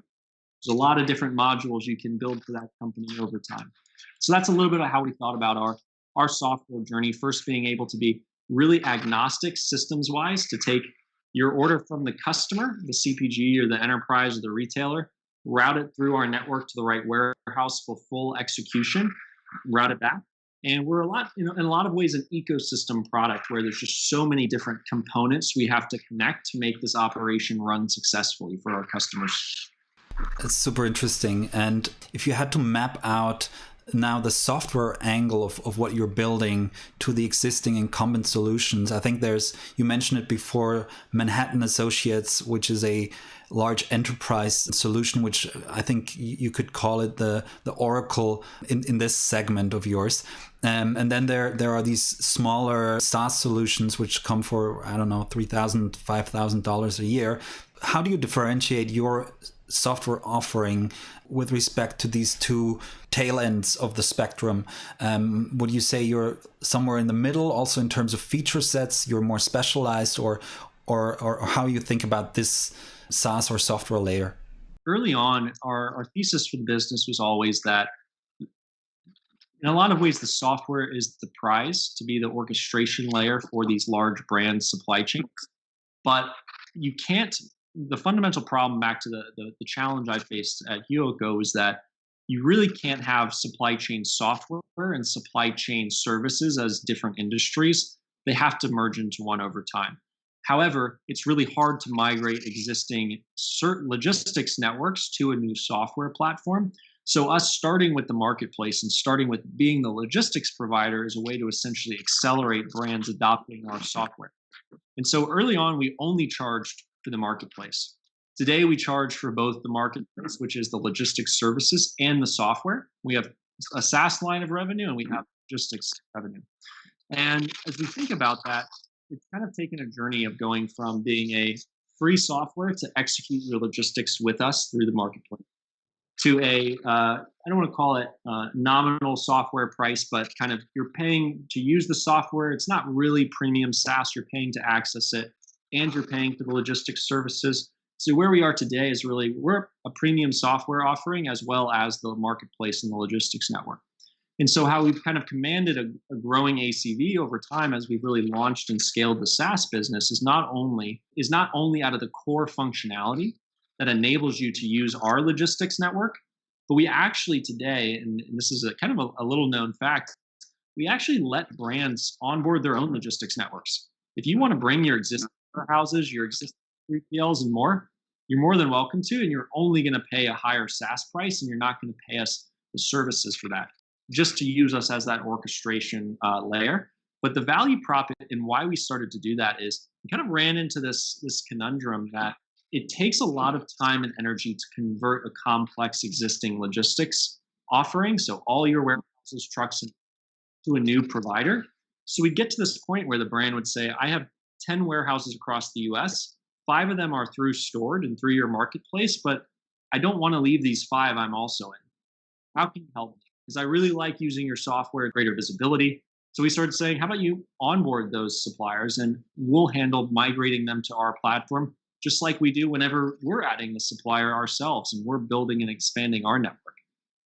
There's a lot of different modules you can build for that company over time. So that's a little bit of how we thought about our software journey. First, being able to be really agnostic systems wise, to take your order from the customer, the CPG or the enterprise or the retailer, route it through our network to the right warehouse for full execution, route it back. And we're in a lot of ways an ecosystem product where there's just so many different components we have to connect to make this operation run successfully for our customers. It's super interesting. And if you had to map out now the software angle of what you're building to the existing incumbent solutions, I think you mentioned it before, Manhattan Associates, which is a large enterprise solution, which I think you could call it the Oracle in this segment of yours. And then there are these smaller SaaS solutions which come for, I don't know, $3,000, $5,000 a year. How do you differentiate your software offering with respect to these two tail ends of the spectrum? Would you say you're somewhere in the middle also in terms of feature sets, you're more specialized, or how you think about this SaaS or software layer? Early on, our thesis for the business was always that in a lot of ways, the software is the prize to be the orchestration layer for these large brand supply chains. But you can't, the fundamental problem back to the challenge I faced at Hyogo is that you really can't have supply chain software and supply chain services as different industries. They have to merge into one over time. However, it's really hard to migrate existing certain logistics networks to a new software platform. So us starting with the marketplace and starting with being the logistics provider is a way to essentially accelerate brands adopting our software. And so early on, we only charged for the marketplace. Today, we charge for both the marketplace, which is the logistics services, and the software. We have a SaaS line of revenue and we have logistics revenue. And as we think about that, it's kind of taken a journey of going from being a free software to execute your logistics with us through the marketplace to I don't want to call it nominal software price, but kind of you're paying to use the software. It's not really premium SaaS. You're paying to access it, and you're paying for the logistics services. So where we are today is really we're a premium software offering as well as the marketplace and the logistics network. And so how we've kind of commanded a growing ACV over time as we've really launched and scaled the SaaS business is not only out of the core functionality that enables you to use our logistics network, but we actually today, and this is a kind of a little known fact, we actually let brands onboard their own logistics networks. If you want to bring your existing warehouses, your existing 3PLs and more, you're more than welcome to, and you're only going to pay a higher SaaS price, and you're not going to pay us the services for that, just to use us as that orchestration layer. But the value prop and why we started to do that is we kind of ran into this conundrum that it takes a lot of time and energy to convert a complex existing logistics offering, so all your warehouses, trucks, to a new provider. So we get to this point where the brand would say, I have 10 warehouses across the US, 5 of them are through STORD and through your marketplace, but I don't want to leave these 5 I'm also in. How can you help me? Because I really like using your software, greater visibility. So we started saying, how about you onboard those suppliers and we'll handle migrating them to our platform, just like we do whenever we're adding the supplier ourselves and we're building and expanding our network.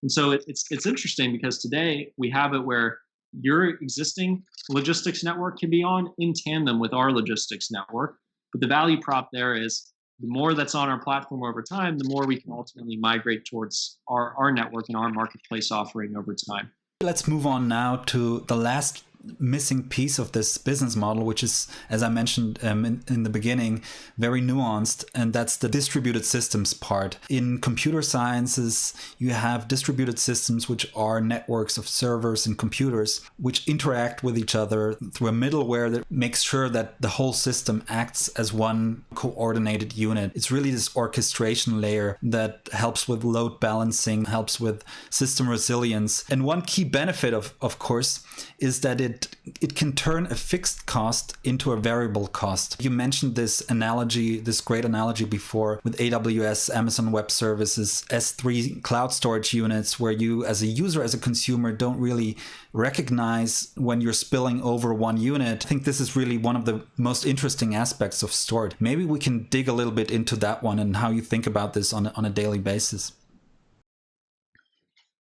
And so it's interesting because today we have it where your existing logistics network can be on in tandem with our logistics network. But the value prop there is the more that's on our platform over time, the more we can ultimately migrate towards our network and our marketplace offering over time. Let's move on now to the last missing piece of this business model, which is, as I mentioned in the beginning, very nuanced, and that's the distributed systems part. In computer sciences, you have distributed systems, which are networks of servers and computers, which interact with each other through a middleware that makes sure that the whole system acts as one coordinated unit. It's really this orchestration layer that helps with load balancing, helps with system resilience. And one key benefit, of course, is that it it can turn a fixed cost into a variable cost. You mentioned this analogy, this great analogy before with AWS, Amazon Web Services, S3 cloud storage units, where you as a user, as a consumer, don't really recognize when you're spilling over one unit. I think this is really one of the most interesting aspects of STORD. Maybe we can dig a little bit into that one and how you think about this on a daily basis.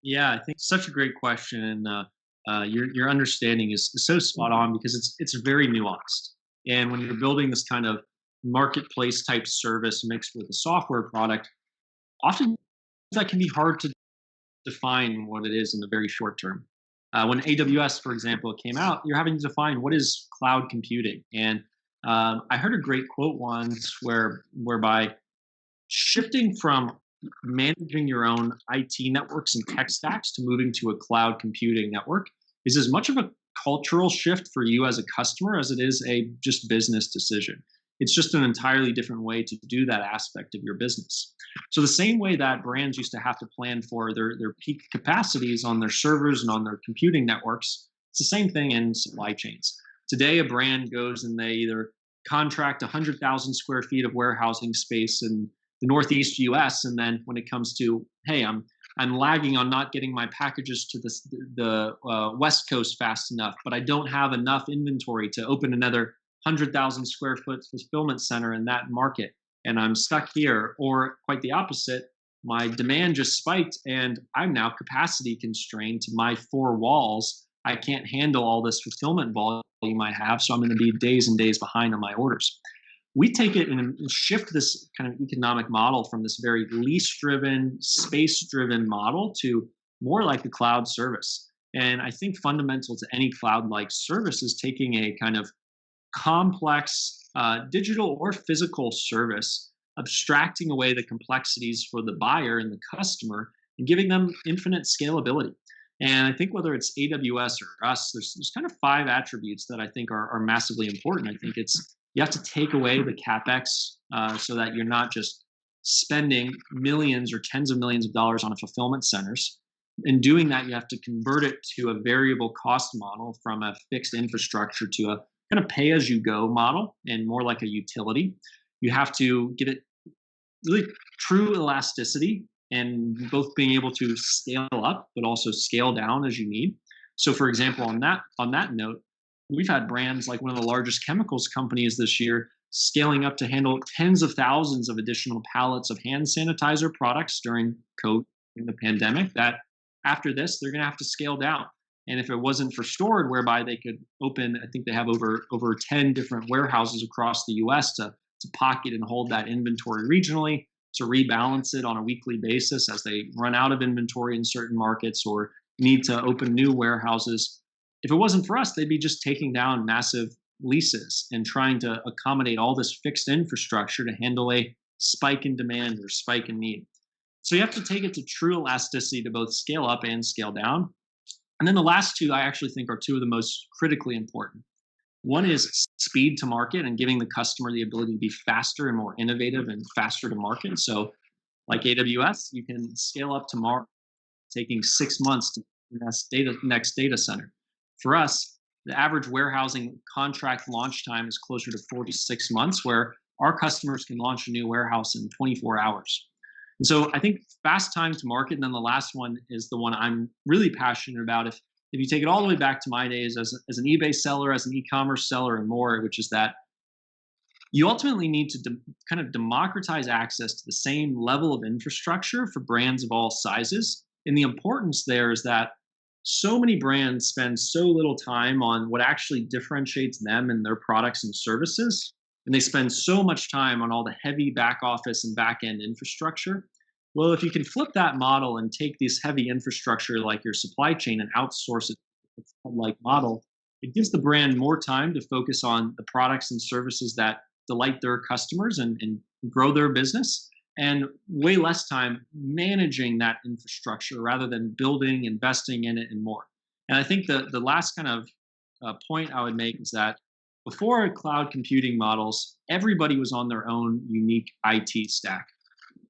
Yeah, I think such a great question, and your understanding is so spot on because it's very nuanced. And when you're building this kind of marketplace type service mixed with a software product, often that can be hard to define what it is in the very short term. When AWS, for example, came out, you're having to define what is cloud computing. And I heard a great quote once whereby shifting from managing your own IT networks and tech stacks to moving to a cloud computing network is as much of a cultural shift for you as a customer as it is a just business decision. It's just an entirely different way to do that aspect of your business. So the same way that brands used to have to plan for their peak capacities on their servers and on their computing networks, it's the same thing in supply chains. Today, a brand goes and they either contract 100,000 square feet of warehousing space in the Northeast U.S. And then when it comes to, hey, I'm lagging on not getting my packages to the West Coast fast enough, but I don't have enough inventory to open another 100,000 square foot fulfillment center in that market, and I'm stuck here. Or quite the opposite, my demand just spiked and I'm now capacity constrained to my four walls. I can't handle all this fulfillment volume I have, so I'm going to be days and days behind on my orders. We take it and shift this kind of economic model from this very lease-driven, space-driven model to more like a cloud service. And I think fundamental to any cloud-like service is taking a kind of complex digital or physical service, abstracting away the complexities for the buyer and the customer, and giving them infinite scalability. And I think whether it's AWS or us, there's kind of 5 attributes that I think are massively important. I think it's you have to take away the CapEx so that you're not just spending millions or tens of millions of dollars on a fulfillment centers. In doing that, you have to convert it to a variable cost model from a fixed infrastructure to a kind of pay-as-you-go model and more like a utility. You have to give it really true elasticity and both being able to scale up but also scale down as you need. So, for example, on that note, we've had brands like one of the largest chemicals companies this year scaling up to handle tens of thousands of additional pallets of hand sanitizer products during COVID in the pandemic, that after this, they're going to have to scale down. And if it wasn't for STORD, whereby they could open, I think they have over 10 different warehouses across the US to pocket and hold that inventory regionally, to rebalance it on a weekly basis as they run out of inventory in certain markets or need to open new warehouses. If it wasn't for us, they'd be just taking down massive leases and trying to accommodate all this fixed infrastructure to handle a spike in demand or spike in need. So you have to take it to true elasticity to both scale up and scale down. And then the last 2 I actually think are 2 of the most critically important. One is speed to market and giving the customer the ability to be faster and more innovative and faster to market. So like AWS, you can scale up tomorrow, taking 6 months to next data center. For us, the average warehousing contract launch time is closer to 4 to 6 months, where our customers can launch a new warehouse in 24 hours. And so I think fast time to market. And then the last one is the one I'm really passionate about. If you take it all the way back to my days as an eBay seller, as an e-commerce seller and more, which is that you ultimately need to kind of democratize access to the same level of infrastructure for brands of all sizes. And the importance there is that so many brands spend so little time on what actually differentiates them and their products and services. And they spend so much time on all the heavy back office and back end infrastructure. Well, if you can flip that model and take this heavy infrastructure like your supply chain and outsource it like model, it gives the brand more time to focus on the products and services that delight their customers and grow their business, and way less time managing that infrastructure rather than building, investing in it, and more. And I think the last kind of point I would make is that before cloud computing models, everybody was on their own unique IT stack.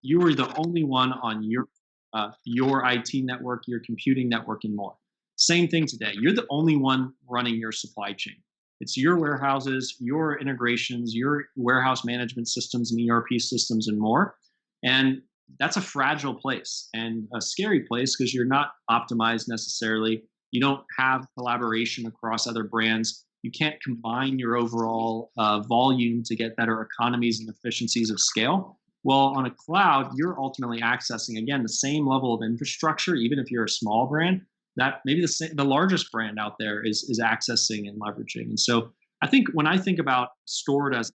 You were the only one on your IT network, your computing network, and more. Same thing today. You're the only one running your supply chain. It's your warehouses, your integrations, your warehouse management systems and ERP systems and more. And that's a fragile place and a scary place because you're not optimized necessarily. You don't have collaboration across other brands. You can't combine your overall volume to get better economies and efficiencies of scale. Well, on a cloud, you're ultimately accessing, again, the same level of infrastructure, even if you're a small brand, that maybe the largest brand out there is accessing and leveraging. And so I think when I think about STORD as a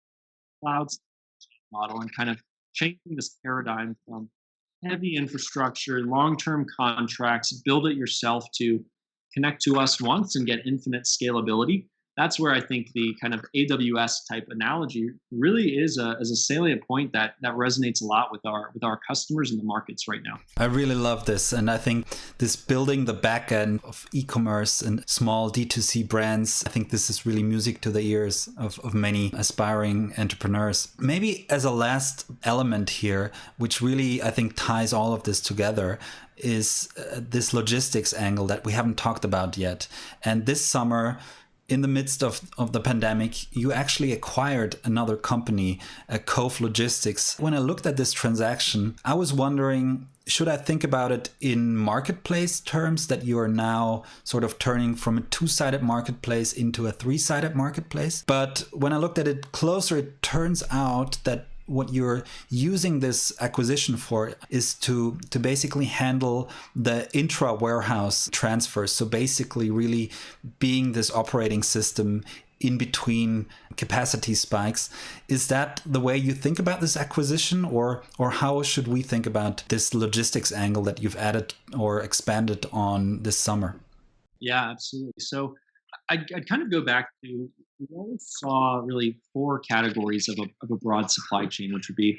cloud model and kind of changing this paradigm from heavy infrastructure, long-term contracts, build it yourself to connect to us once and get infinite scalability. That's where I think the kind of AWS type analogy really is a salient point that resonates a lot with our customers in the markets right now. I really love this. And I think this building the back end of e-commerce and small D2C brands, I think this is really music to the ears of many aspiring entrepreneurs. Maybe as a last element here, which really I think ties all of this together, is this logistics angle that we haven't talked about yet. And this summer, in the midst of the pandemic, you actually acquired another company, Cove Logistics. When I looked at this transaction, I was wondering, should I think about it in marketplace terms, that you are now sort of turning from a two-sided marketplace into a three-sided marketplace? But when I looked at it closer, it turns out that what you're using this acquisition for is to basically handle the intra-warehouse transfers. So basically really being this operating system in between capacity spikes. Is that the way you think about this acquisition, or how should we think about this logistics angle that you've added or expanded on this summer? Yeah, absolutely. So I'd kind of go back to, we always saw really four categories of a broad supply chain, which would be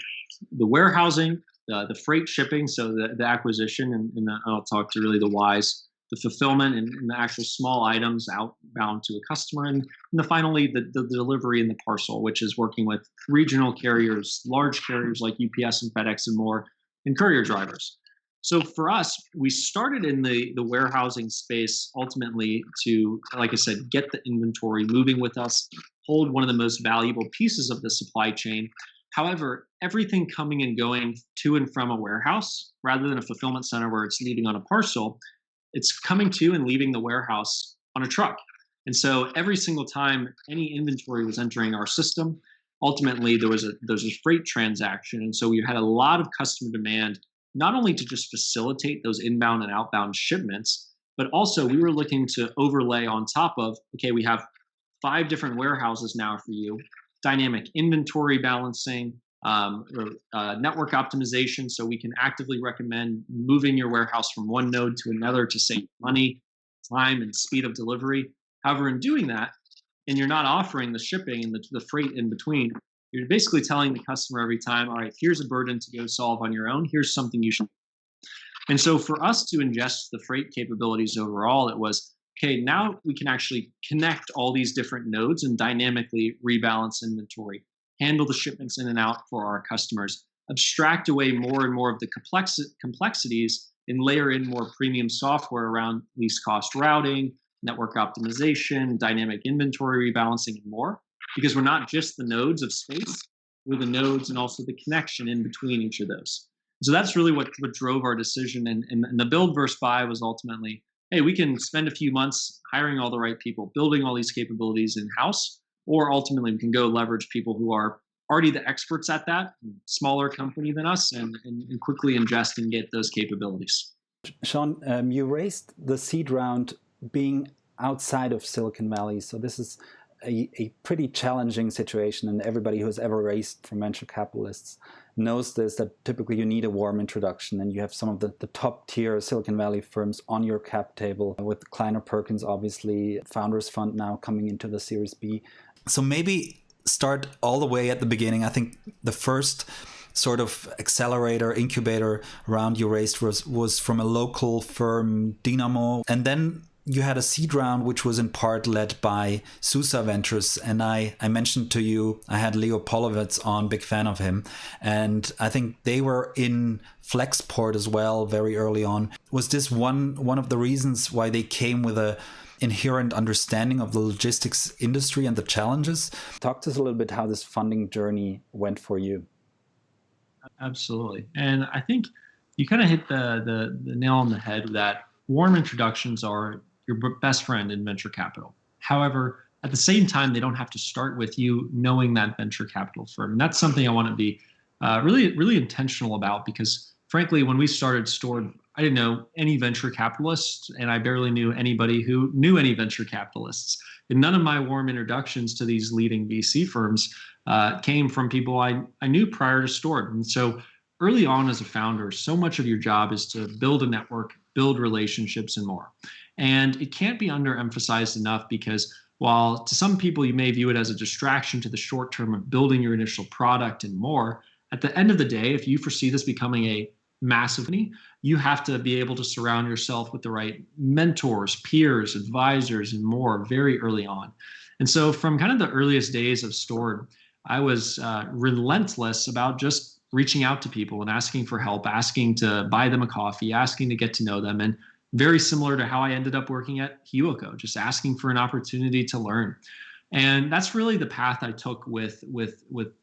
the warehousing, the freight shipping, so the acquisition, and I'll talk to really the whys, the fulfillment and the actual small items outbound to a customer, and finally the delivery and the parcel, which is working with regional carriers, large carriers like UPS and FedEx and more, and courier drivers. So for us, we started in the warehousing space ultimately to, like I said, get the inventory moving with us, hold one of the most valuable pieces of the supply chain. However, everything coming and going to and from a warehouse, rather than a fulfillment center where it's leaving on a parcel, it's coming to and leaving the warehouse on a truck. And so every single time any inventory was entering our system, ultimately there was a freight transaction. And so we had a lot of customer demand, not only to just facilitate those inbound and outbound shipments, but also we were looking to overlay on top of, okay, we have 5 different warehouses now for you, dynamic inventory balancing, network optimization, so we can actively recommend moving your warehouse from one node to another to save money, time, and speed of delivery. However, in doing that, and you're not offering the shipping and the freight in between, you're basically telling the customer every time, all right, here's a burden to go solve on your own. Here's something you should. And so for us to ingest the freight capabilities overall, it was, okay, now we can actually connect all these different nodes and dynamically rebalance inventory, handle the shipments in and out for our customers, abstract away more and more of the complexities, and layer in more premium software around least cost routing, network optimization, dynamic inventory rebalancing, and more. Because we're not just the nodes of space, we're the nodes and also the connection in between each of those. So that's really what drove our decision. And the build versus buy was ultimately, hey, we can spend a few months hiring all the right people, building all these capabilities in-house, or ultimately we can go leverage people who are already the experts at that, smaller company than us, and quickly ingest and get those capabilities. Sean, you raised the seed round being outside of Silicon Valley. So this is a pretty challenging situation, and everybody who has ever raised from venture capitalists knows this, that typically you need a warm introduction, and you have some of the top tier Silicon Valley firms on your cap table, with Kleiner, Perkins, obviously, Founders Fund now coming into the Series B. So maybe start all the way at the beginning. I think the first sort of accelerator, incubator round you raised was from a local firm, Dynamo, and then you had a seed round, which was in part led by Susa Ventures. And I mentioned to you, I had Leo Polovets on, big fan of him. And I think they were in Flexport as well very early on. Was this one of the reasons why they came with a inherent understanding of the logistics industry and the challenges? Talk to us a little bit how this funding journey went for you. Absolutely. And I think you kind of hit the nail on the head that warm introductions are your best friend in venture capital. However, at the same time, they don't have to start with you knowing that venture capital firm. And that's something I want to be really intentional about, because frankly, when we started STORD, I didn't know any venture capitalists, and I barely knew anybody who knew any venture capitalists. And none of my warm introductions to these leading VC firms came from people I knew prior to STORD. And so early on as a founder, so much of your job is to build a network, build relationships, and more. And it can't be underemphasized enough, because while to some people you may view it as a distraction to the short term of building your initial product and more, at the end of the day, if you foresee this becoming a massive company, you have to be able to surround yourself with the right mentors, peers, advisors, and more very early on. And so from kind of the earliest days of STORD, I was relentless about just reaching out to people and asking for help, asking to buy them a coffee, asking to get to know them. And very similar to how I ended up working at Hewico, just asking for an opportunity to learn. And that's really the path I took with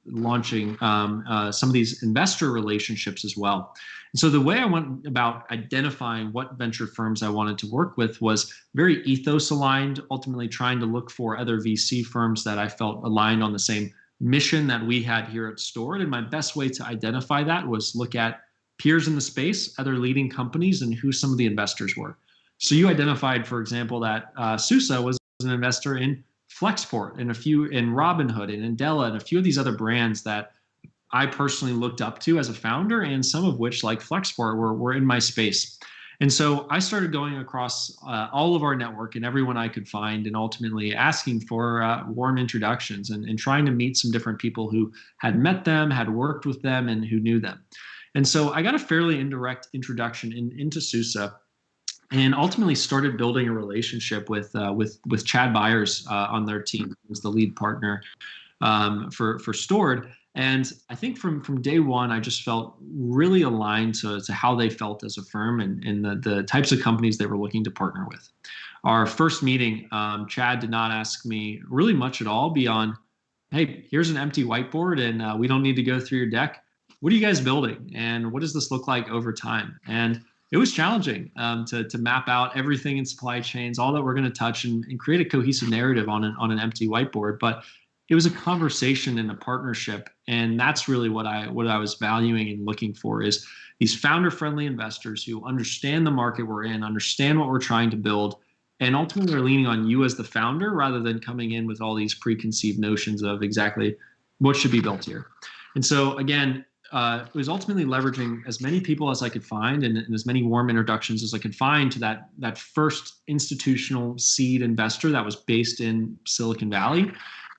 launching some of these investor relationships as well. And so the way I went about identifying what venture firms I wanted to work with was very ethos aligned, ultimately trying to look for other VC firms that I felt aligned on the same mission that we had here at STORD. And my best way to identify that was look at peers in the space, other leading companies, and who some of the investors were. So you identified, for example, that Susa was an investor in Flexport and in Robinhood and Indela and a few of these other brands that I personally looked up to as a founder, and some of which, like Flexport, were in my space. And so I started going across all of our network and everyone I could find, and ultimately asking for warm introductions and trying to meet some different people who had met them, had worked with them, and who knew them. And so I got a fairly indirect introduction into Susa, and ultimately started building a relationship with Chad Byers on their team, who was the lead partner for STORD. And I think from day one, I just felt really aligned to how they felt as a firm and the types of companies they were looking to partner with. Our first meeting, Chad did not ask me really much at all beyond, hey, here's an empty whiteboard and we don't need to go through your deck. What are you guys building? And what does this look like over time? And it was challenging to map out everything in supply chains, all that we're going to touch, and create a cohesive narrative on an empty whiteboard. But it was a conversation and a partnership, and that's really what I was valuing and looking for, is these founder-friendly investors who understand the market we're in, understand what we're trying to build, and ultimately are leaning on you as the founder rather than coming in with all these preconceived notions of exactly what should be built here. And so again, it was ultimately leveraging as many people as I could find and as many warm introductions as I could find to that first institutional seed investor that was based in Silicon Valley.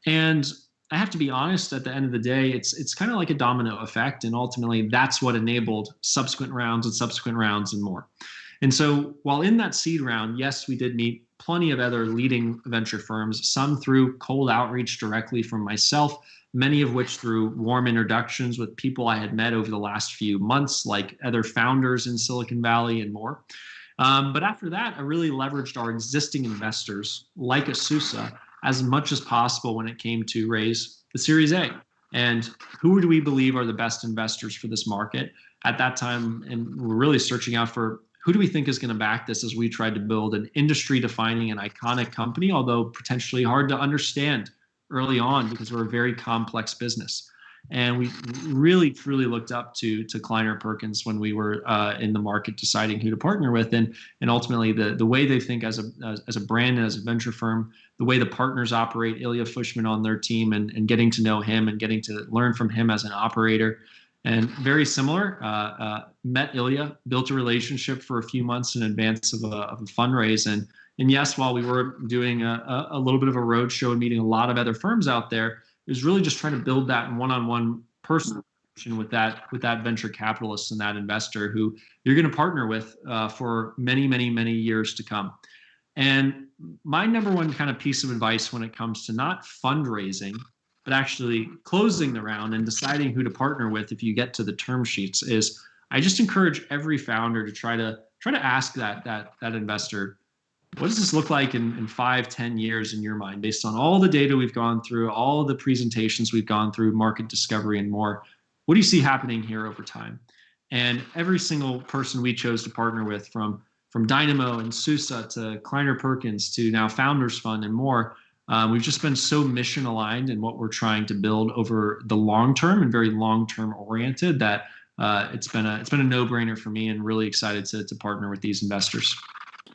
And I have to be honest, at the end of the day, it's kind of like a domino effect. And ultimately, that's what enabled subsequent rounds and more. And so while in that seed round, yes, we did meet plenty of other leading venture firms, some through cold outreach directly from myself, many of which through warm introductions with people I had met over the last few months, like other founders in Silicon Valley and more. But after that, I really leveraged our existing investors, like a Susa, as much as possible when it came to raise the Series A. And who do we believe are the best investors for this market at that time? And we're really searching out for who do we think is going to back this as we tried to build an industry-defining and iconic company, although potentially hard to understand early on because we're a very complex business. And we really, truly looked up to Kleiner Perkins when we were in the market deciding who to partner with. And ultimately, the way they think as a brand and as a venture firm, the way the partners operate, Ilya Fushman on their team, and getting to know him and getting to learn from him as an operator. And very similar, met Ilya, built a relationship for a few months in advance of a fundraise. And yes, while we were doing a little bit of a roadshow and meeting a lot of other firms out there, it was really just trying to build that one-on-one personal connection with that venture capitalist and that investor who you're going to partner with for many, many, many years to come. And my number one kind of piece of advice when it comes to not fundraising, but actually closing the round and deciding who to partner with if you get to the term sheets is I just encourage every founder to try to ask that investor, what does this look like in 5-10 years in your mind, based on all the data we've gone through, all the presentations we've gone through, market discovery and more? What do you see happening here over time? And every single person we chose to partner with, from Dynamo and Susa to Kleiner Perkins to now Founders Fund and more, we've just been so mission aligned in what we're trying to build over the long term and very long term oriented that it's been a no-brainer for me, and really excited to partner with these investors.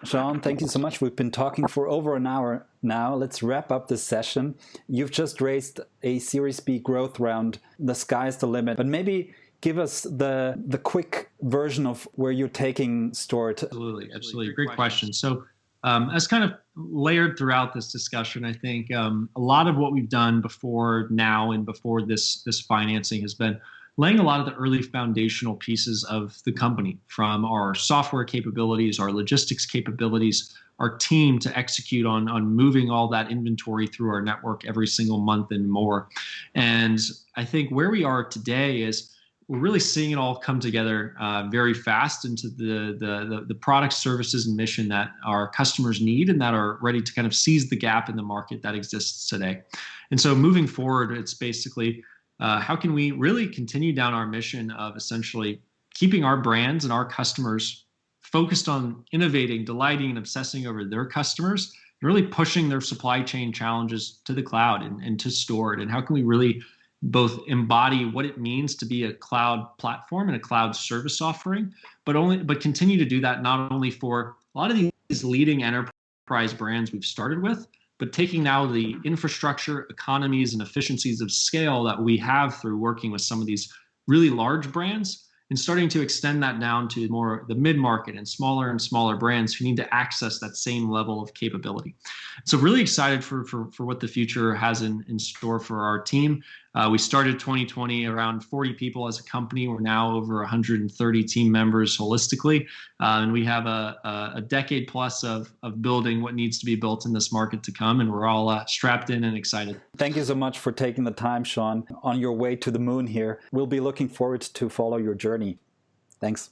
Sean, thank you so much. We've been talking for over an hour now. Let's wrap up this session. You've just raised a Series B growth round. The sky's the limit, but maybe give us the quick version of where you're taking STORD. Absolutely. Great question. So as kind of layered throughout this discussion, I think a lot of what we've done before now and before this financing has been laying a lot of the early foundational pieces of the company, from our software capabilities, our logistics capabilities, our team to execute on moving all that inventory through our network every single month and more. And I think where we are today is we're really seeing it all come together very fast into the products, services, and mission that our customers need and that are ready to kind of seize the gap in the market that exists today. And so moving forward, it's basically how can we really continue down our mission of essentially keeping our brands and our customers focused on innovating, delighting, and obsessing over their customers, and really pushing their supply chain challenges to the cloud and to STORD? And how can we really both embody what it means to be a cloud platform and a cloud service offering, but continue to do that not only for a lot of these leading enterprise brands we've started with, but taking now the infrastructure, economies, and efficiencies of scale that we have through working with some of these really large brands and starting to extend that down to more the mid-market and smaller brands who need to access that same level of capability. So really excited for what the future has in store for our team. We started 2020 around 40 people as a company. We're now over 130 team members holistically. And we have a decade plus of building what needs to be built in this market to come. And we're all strapped in and excited. Thank you so much for taking the time, Sean, on your way to the moon here. We'll be looking forward to follow your journey. Thanks.